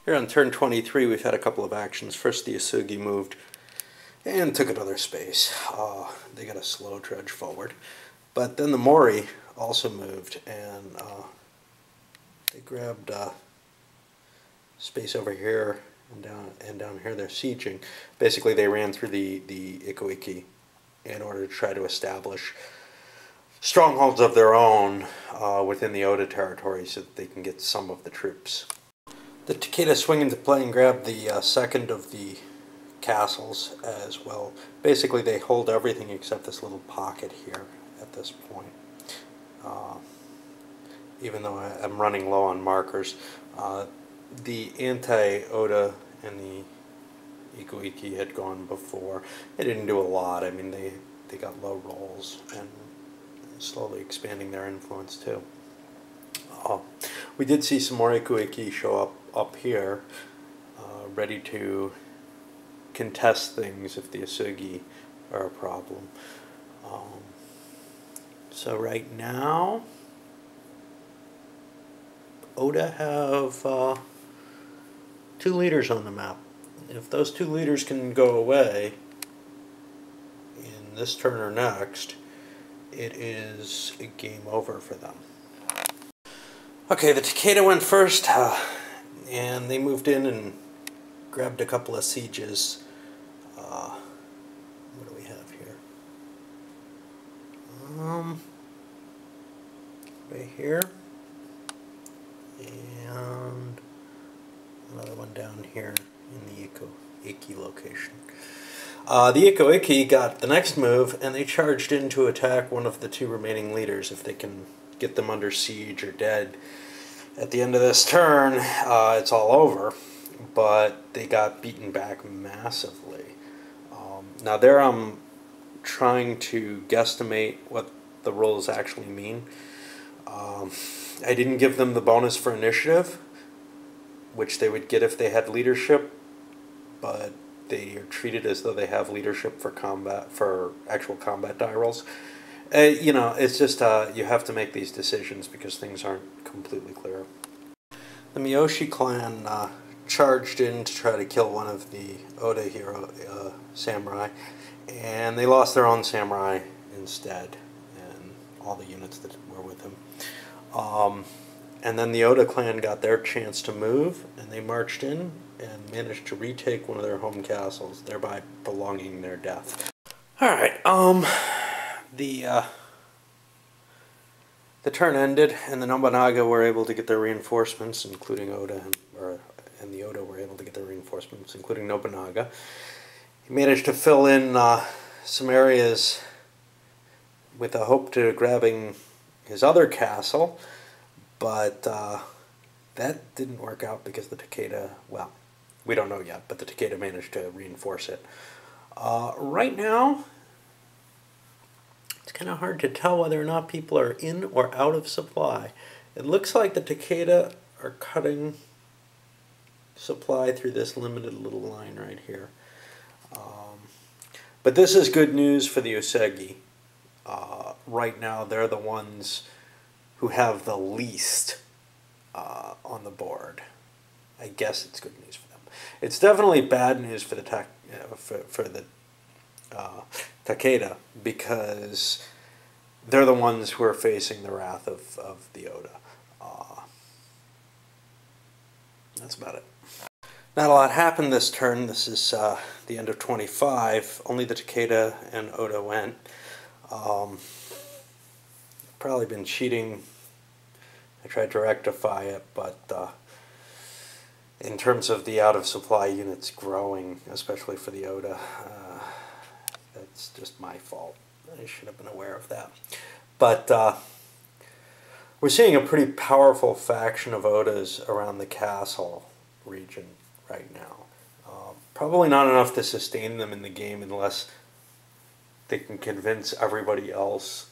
Here on turn 23 we've had a couple of actions. First the Yasugi moved and took another space. They got a slow trudge forward. But then the Mori also moved and they grabbed space over here and down here they're sieging. Basically they ran through the Iko-Iki in order to try to establish strongholds of their own within the Oda territory so that they can get some of the troops. The Takeda swing into play and grab the second of the castles as well. Basically they hold everything except this little pocket here at this point. Even though I'm running low on markers, the anti-Oda and the Iko-Iki had gone before. They didn't do a lot. I mean, they got low rolls and slowly expanding their influence too. We did see some more Iko-Iki show up here, ready to contest things if the Yasugi are a problem. So right now, Oda have 2 leaders on the map. If those 2 leaders can go away in this turn or next, it is a game over for them. Okay, the Takeda went first, and they moved in and grabbed a couple of sieges. What do we have here? Right here, and another one down here in the Iko-Iki location. The Iko-Iki got the next move, and they charged in to attack one of the 2 remaining leaders if they can get them under siege or dead. At the end of this turn, it's all over, but they got beaten back massively. Now there I'm trying to guesstimate what the rolls actually mean. I didn't give them the bonus for initiative, which they would get if they had leadership, but they are treated as though they have leadership for combat, for actual combat die rolls. You know, it's just you have to make these decisions because things aren't completely clear. The Miyoshi clan charged in to try to kill one of the Oda hero samurai, and they lost their own samurai instead, and all the units that were with him. And then the Oda clan got their chance to move, and they marched in and managed to retake one of their home castles, thereby prolonging their death. Alright, the turn ended, and the Nobunaga were able to get their reinforcements, including Oda, and the Oda were able to get their reinforcements, including Nobunaga. He managed to fill in some areas with a hope to grabbing his other castle, but that didn't work out because the Takeda, well, we don't know yet, but the Takeda managed to reinforce it. Right now, it's kind of hard to tell whether or not people are in or out of supply. It looks like the Takeda are cutting supply through this limited little line right here. But this is good news for the Usagi. Right now, they're the ones who have the least on the board. I guess it's good news for them. It's definitely bad news for the Takeda, because they're the ones who are facing the wrath of the Oda. That's about it. Not a lot happened this turn. This is the end of 25. Only the Takeda and Oda went. Probably been cheating. I tried to rectify it, but in terms of the out-of-supply units growing, especially for the Oda, that's just my fault. I should have been aware of that. But we're seeing a pretty powerful faction of Odas around the castle region right now. Probably not enough to sustain them in the game unless they can convince everybody else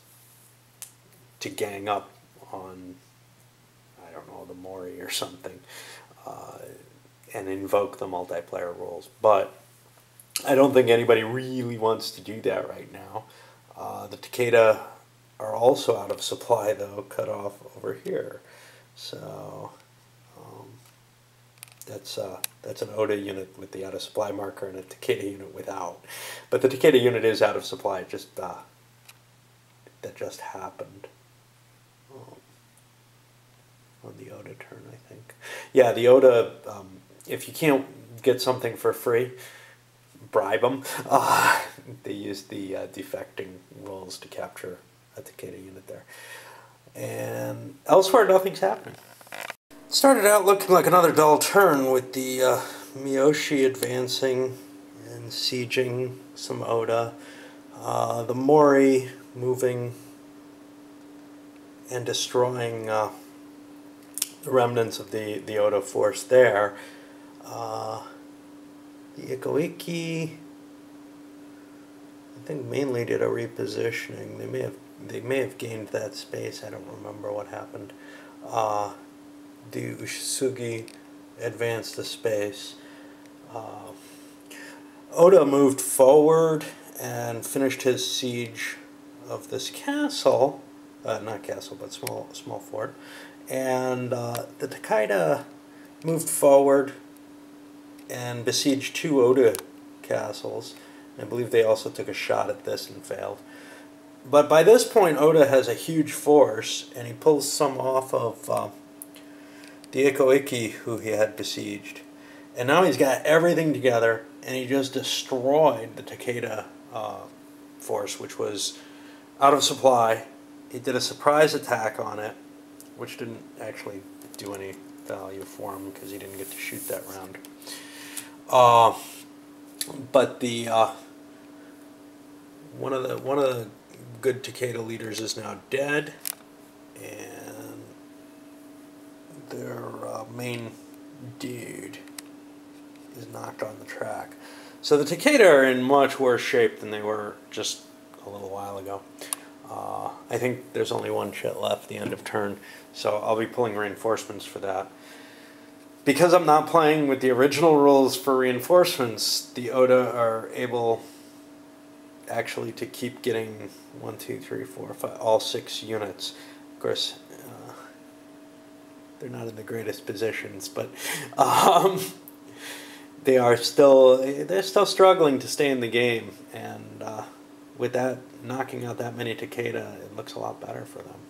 to gang up on, I don't know, the Mori or something, and invoke the multiplayer rules. But I don't think anybody really wants to do that right now. The Takeda are also out of supply, though, cut off over here. So that's an Oda unit with the out of supply marker and a Takeda unit without. But the Takeda unit is out of supply. Just that just happened on the Oda turn, I think. Yeah, the Oda. If you can't get something for free, bribe them. They use the defecting rules to capture a Takeda unit there. And elsewhere, nothing's happening. Started out looking like another dull turn with the Miyoshi advancing and sieging some Oda. The Mori moving and destroying the remnants of the Oda force there. The Iko-Iki, I think, mainly did a repositioning. They may have gained that space. I don't remember what happened. The Ushisugi advanced the space. Oda moved forward and finished his siege of this castle, not castle, but small fort. And the Takeda moved forward and besieged 2 Oda castles. I believe they also took a shot at this and failed. But by this point, Oda has a huge force, and he pulls some off of the Iko-Iki, who he had besieged. And now he's got everything together, and he just destroyed the Takeda force, which was out of supply. He did a surprise attack on it, which didn't actually do any value for him because he didn't get to shoot that round. But the one of the good Takeda leaders is now dead, and their main dude is knocked on the track. So the Takeda are in much worse shape than they were just a little while ago. I think there's only one chit left, the end of turn, so I'll be pulling reinforcements for that. Because I'm not playing with the original rules for reinforcements, the Oda are able actually to keep getting 1, 2, 3, 4, 5, all 6 units. Of course, they're not in the greatest positions, but they're still struggling to stay in the game, and with that knocking out that many Takeda, it looks a lot better for them.